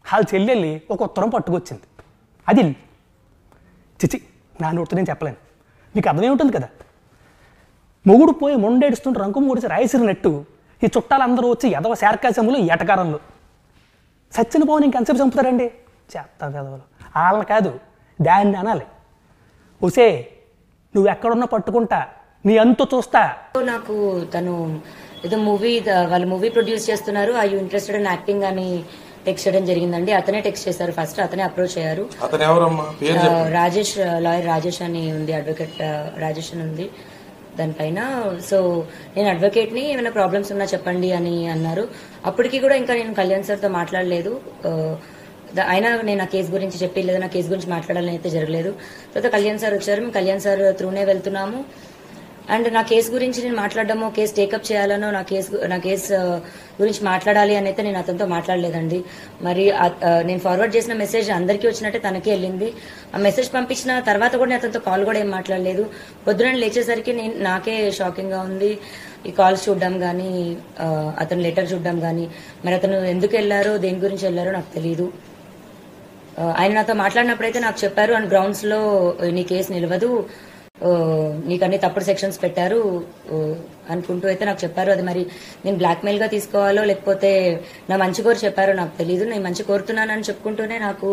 వాళ్ళ చెల్లెళ్ళి ఒక ఉత్తరం పట్టుకొచ్చింది. అది చిచి నా నోటితో నేను చెప్పలేను, మీకు అర్థమే ఉంటుంది కదా. మొగుడు పోయి మొండేడుస్తుంటే రంకు మూడిసి రాయిసిరినట్టు ఈ చుట్టాలందరూ వచ్చి ఎదవ శార్కాశములు ఎటకారంలో సచ్చిన పోని ఇంకెంతసేపు చంపుతారండి. చేస్తా పెదవులు వాళ్ళని కాదు దాన్ని అనాలి. ఒసే నువ్వు ఎక్కడున్నా పట్టుకుంటా, నీ అంతు చూస్తా. నాకు తను ఏదో వాళ్ళు మూవీ ప్రొడ్యూస్ చేస్తున్నారు, I you interested in acting అని టెక్స్ట్ చేయడం జరిగిందండి. అతనే టెక్స్ట్ చేశారు, ఫస్ట్ అతనే అప్రోచ్ అయ్యారు. రాజేష్, లాయర్ రాజేష్ అని ఉంది, అడ్వకేట్ రాజేష్ అని ఉంది దానిపైన. సో నేను అడ్వకేట్ని, ఏమైనా ప్రాబ్లమ్స్ ఉన్నా చెప్పండి అని అన్నారు. అప్పటికి కూడా ఇంకా నేను కళ్యాణ్ సార్తో మాట్లాడలేదు. అయినా నేను ఆ కేసు గురించి చెప్పి లేదా నా కేసు గురించి మాట్లాడాలని అయితే జరగలేదు. తర్వాత కళ్యాణ్ సార్ వచ్చారు, మేము కళ్యాణ్ సార్ త్రూనే వెళ్తున్నాము. అండ్ నా కేసు గురించి నేను మాట్లాడడమో, కేసు టేకప్ చేయాలనో, నా కేసు గురించి మాట్లాడాలి అని అయితే నేను అతనితో మాట్లాడలేదండి. మరి నేను ఫార్వర్డ్ చేసిన మెసేజ్ అందరికీ వచ్చినట్టే తనకే వెళ్ళింది. ఆ మెసేజ్ పంపించిన తర్వాత కూడా నేను అతనితో కాల్ కూడా ఏం మాట్లాడలేదు. పొద్దున లేచేసరికి నాకే షాకింగ్ గా ఉంది. ఈ కాల్స్ చూడడం కానీ, అతను లెటర్ చూడడం కానీ, మరి అతను ఎందుకు వెళ్లారో, దేని గురించి వెళ్లారో నాకు తెలియదు. ఆయన నాతో మాట్లాడినప్పుడైతే నాకు చెప్పారు, అండ్ గ్రౌండ్స్ లో నీ కేసు నిలవదు, నీకు అన్ని తప్పుడు సెక్షన్స్ పెట్టారు అనుకుంటూ అయితే నాకు చెప్పారు. అది మరి నేను బ్లాక్మెయిల్ గా తీసుకోవాలో లేకపోతే నా మంచి కోరి చెప్పారో నాకు తెలియదు. నేను మంచి కోరుతున్నానని చెప్పుకుంటూనే నాకు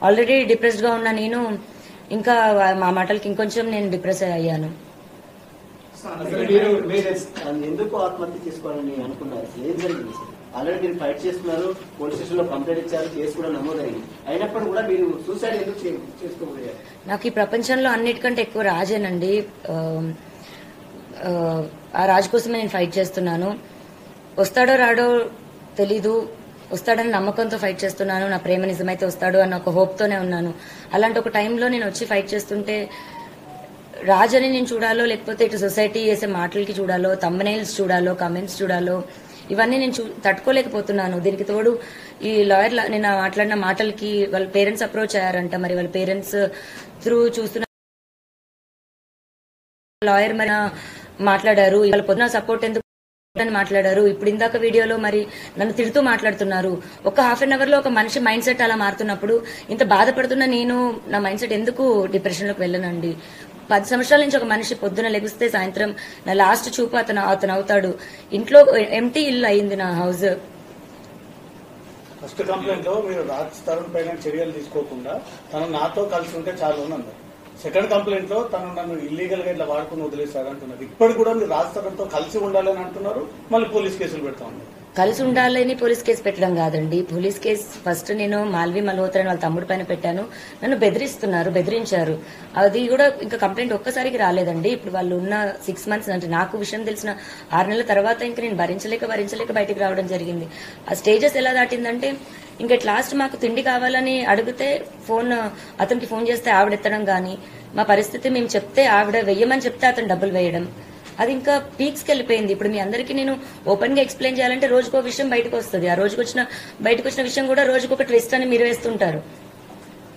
ఆల్రెడీ డిప్రెస్డ్ గా ఉన్న నేను ఇంకా మా మాటలకి ఇంకొంచెం నేను డిప్రెస్ అయ్యాను. ఎందుకు ఆత్మహత్య చేసుకోవాలని అనుకున్నారు? ఏం జరిగింది? ఆల్రెడీ మీరు ఫైట్ చేస్తున్నారు, పోలీస్ స్టేషన్ లో కంప్లైంట్ ఇచ్చారు, కేసు కూడా నమోదైంది. అయినప్పుడు కూడా మీరు సూసైడ్ ఎందుకు చేసుకోబోయారు? నాకు ఈ ప్రపంచంలో అన్నిటికంటే ఎక్కువ రాజేనండి. ఆ రాజు కోసమే నేను ఫైట్ చేస్తున్నాను. వస్తాడో రాడో తెలీదు, వస్తాడని నమ్మకంతో ఫైట్ చేస్తున్నాను. నా ప్రేమ నిజమైతే వస్తాడు అన్న ఒక హోప్ తోనే ఉన్నాను. అలాంటి ఒక టైంలో నేను వచ్చి ఫైట్ చేస్తుంటే రాజని నేను చూడాలో, లేకపోతే ఇటు సొసైటీ చేసే మాటలకి చూడాలో, థంబ్నెయిల్స్ చూడాలో, కమెంట్స్ చూడాలో, ఇవన్నీ నేను తట్టుకోలేకపోతున్నాను. దీనికి తోడు ఈ లాయర్ నేను మాట్లాడిన మాటలకి వాళ్ళ పేరెంట్స్ అప్రోచ్ అయ్యారంట. మరి వాళ్ళ పేరెంట్స్ త్రూ చూస్తున్న లాయర్ మరి మాట్లాడారు, వాళ్ళ పొద్దున సపోర్ట్ ఎందుకు అని మాట్లాడారు. ఇప్పుడు ఇందాక వీడియోలో మరి నన్ను తిడుతూ మాట్లాడుతున్నారు. ఒక హాఫ్ అన్ అవర్ లో ఒక మనిషి మైండ్ సెట్ అలా మారుతున్నప్పుడు ఇంత బాధపడుతున్న నేను నా మైండ్ సెట్ ఎందుకు డిప్రెషన్ లోకి వెళ్ళనండి? 10 సంవత్సరాల నుంచి ఒక మనిషి పొద్దున లెగిస్తే సాయంత్రం నా లాస్ట్ చూపు అతను అవుతాడు. ఇంట్లో ఎంటీ ఇల్లు అయింది నా హౌస్. ఫస్ట్ కంప్లైంట్ లో మీరు రాజ్ తరుణ్ పైన చర్యలు తీసుకోకుండా తను నాతో కలిసి ఉంటే చాలు అని అన్నారు. సెకండ్ కంప్లైంట్ లో తను నన్ను ఇల్లీగల్ గా ఇట్లా వాడుకుని వదిలేశాడు అంటున్నారు. ఇప్పుడు కూడా మీరు రాజ్ తరుణ్ తో కలిసి ఉండాలని అంటున్నారు, మళ్ళీ పోలీస్ కేసులు పెడతా ఉన్నారు. కలిసి ఉండాలని పోలీస్ కేసు పెట్టడం కాదండి. పోలీస్ కేసు ఫస్ట్ నేను మాల్వి మల్హోత్రా వాళ్ళ తమ్ముడి పైన పెట్టాను. నన్ను బెదిరించారు. అది కూడా ఇంకా కంప్లైంట్ ఒక్కసారికి రాలేదండి. ఇప్పుడు వాళ్ళు ఉన్న 6 మంత్స్ అంటే నాకు విషయం తెలిసిన 6 నెలల తర్వాత ఇంకా నేను భరించలేక బయటికి రావడం జరిగింది. ఆ స్టేజెస్ ఎలా దాటిందంటే ఇంకా లాస్ట్ మాకు తిండి కావాలని అడిగితే అతనికి ఫోన్ చేస్తే ఆవిడ ఎత్తడం గానీ, మా పరిస్థితి మేము చెప్తే ఆవిడ వెయ్యమని చెప్తే అతను డబ్బులు వేయడం, అది ఇంకా పీక్స్ కి వెళ్ళిపోయింది. ఇప్పుడు మీ అందరికీ నేను ఓపెన్ గా ఎక్స్ప్లెయిన్ చేయాలంటే రోజుకో విషయం బయటకు వస్తుంది. ఆ బయటకు వచ్చిన విషయం కూడా రోజుకొక ట్విస్ట్ అని మీరు వేస్తుంటారు.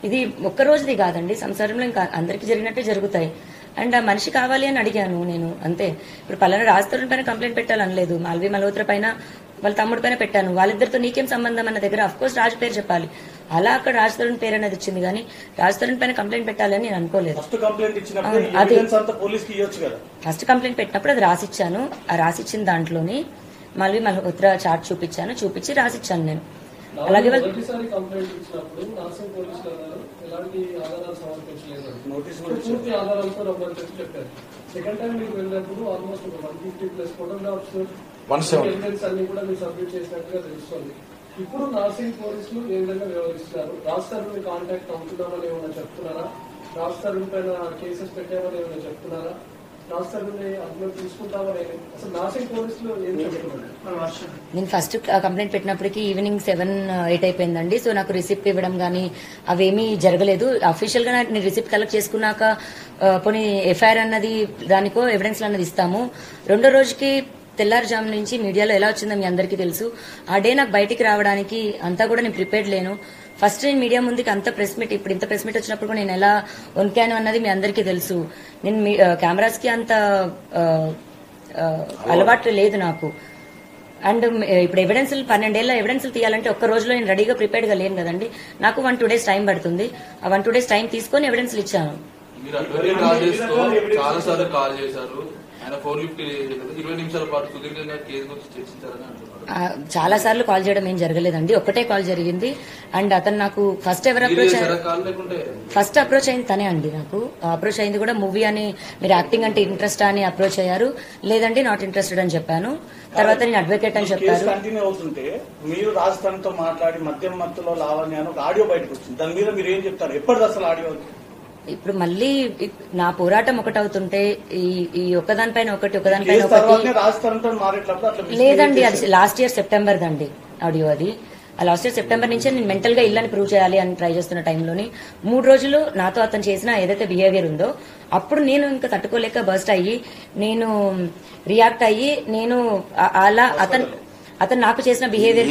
ఇది ఒక్క రోజుది కాదండి, సంసారంలో ఇంకా అందరికీ జరిగినట్టే జరుగుతాయి. అండ్ ఆ మనిషి కావాలి అని అడిగాను నేను, అంతే. ఇప్పుడు పలానా రాజ్ తరుణ్ పైన కంప్లైంట్ పెట్టాలనలేదు, మాల్వి మల్హోత్రా పైన వాళ్ళ తమ్ముడి పైన పెట్టాను. వాళ్ళిద్దరితో నీకేం సంబంధం అన్న దగ్గర అఫ్ కోర్స్ రాజ్ పేరు చెప్పాలి. అలా అక్కడ రాజ్ తరుణ్ పేరు అనేది వచ్చింది కానీ రాజ్ తరుణ్ పైన కంప్లైంట్ పెట్టాలని నేను అనుకోలేదు. ఫస్ట్ కంప్లైంట్ పెట్టినప్పుడు అది రాసిచ్చాను. ఆ రాసిచ్చిన దాంట్లోని మాల్వి మల్హోత్రా చార్ట్ చూపించి రాసిచ్చాను నేను. అలాగే సెకండ్ టైం మీకు వెళ్ళినప్పుడు ఆల్మోస్ట్ 150+ ఫోటోగ్రాఫ్స్ అన్ని కూడా మీరు సబ్మిట్ చేసినట్టుగా తెలుస్తుంది. ఇప్పుడు నార్సింగ్ పోలీసులు ఏ విధంగా వ్యవహరిస్తున్నారు? రాజ్ తరుణ్ కాంటాక్ట్ అవుతున్నామని ఏమైనా చెప్తున్నారా? రాజ్ తరుణ్ పైన కేసెస్ పెట్టామని ఏమైనా చెప్తున్నారా? రాజ్ తరుణ్ అందులో తీసుకుంటామని అసలు నార్సింగ్ పోలీసులు ఏం చెప్తున్నారు? నేను ఫస్ట్ కంప్లైంట్ పెట్టినప్పటికీ ఈవినింగ్ 7-8 అయిపోయిందండి. సో నాకు రిసిప్ట్ ఇవ్వడం గానీ అవేమీ జరగలేదు. అఫీషియల్ గా నేను రిసిప్ట్ కలెక్ట్ చేసుకున్నాక పోనీ ఎఫ్ఐఆర్ అన్నది దానికో ఎవిడెన్స్ అన్నది ఇస్తాము. రెండో రోజుకి తెల్లారుజాము నుంచి మీడియాలో ఎలా వచ్చిందో మీ అందరికీ తెలుసు. ఆ డే నాకు బయటికి రావడానికి అంతా కూడా నేను ప్రిపేర్డ్ లేను. ఫస్ట్ నేను మీడియా ముందుకి అంత ప్రెస్ మీట్, ఇప్పుడు ఇంత ప్రెస్ మీట్ వచ్చినప్పుడు కూడా నేను ఎలా వణికాను అన్నది మీ అందరికీ తెలుసు. నేను కెమెరాస్ కి అంత అలవాటు లేదు నాకు. అండ్ ఇప్పుడు ఎవిడెన్స్ 12 ఏళ్ళ ఎవిడెన్స్ తీయాలంటే ఒక్క రోజులో నేను రెడీగా ప్రిపేర్డ్ గా లేను కదండి. నాకు 1-2 డేస్ టైం పడుతుంది. ఆ 1-2 డేస్ టైం తీసుకొని ఎవిడెన్స్ ఇచ్చాను. మీరు అడ్వకేట్ రాజేష్తో చాలా సార్లు కాల్ చేశారు. ఆయన ఫోన్ లిఫ్ట్ 20 నిమిషాల పాటు సుదీర్ఘంగా కేసు గురించి చర్చించారని అంటున్నారు. చాలా సార్లు కాల్ చేయడం ఏం జరగలేదండి, ఒక్కటే కాల్ జరిగింది. అండ్ అతను నాకు ఫస్ట్ ఎవరు ఫస్ట్ అప్రోచ్ అయింది తనే అండి. నాకు అప్రోచ్ అయింది కూడా మూవీ అని, మీరు యాక్టింగ్ అంటే ఇంట్రెస్ట్ అని అప్రోచ్ అయ్యారు. లేదండి నాట్ ఇంట్రెస్టెడ్ అని చెప్పాను. తర్వాత నేను అడ్వకేట్ అని చెప్పారు. కంటిన్యూ అవుతుంటే మీరు రాజస్థాన్తో మాట్లాడి మద్యం మత్తులో లావణ్య అని ఒక ఆడియో బయటకు వచ్చింది. దాని మీద మీరు ఏం చెప్తారు? ఎప్పటిది అసలు ఆడియో? ఇప్పుడు మళ్ళీ నా పోరాటం ఒకటవుతుంటే ఈ ఒకదానిపైన ఒకటి లేదండి. అది లాస్ట్ ఇయర్ సెప్టెంబర్ దండి ఆడియో. అది లాస్ట్ ఇయర్ సెప్టెంబర్ నుంచే నేను మెంటల్ గా ఇల్లని ప్రూవ్ చేయాలి అని ట్రై చేస్తున్న టైంలోని 3 రోజులు నాతో అతను చేసిన ఏదైతే బిహేవియర్ ఉందో అప్పుడు నేను ఇంకా తట్టుకోలేక బర్స్ట్ అయ్యి నేను రియాక్ట్ అయ్యి నేను అలా అతను నాకు చేసిన బిహేవియర్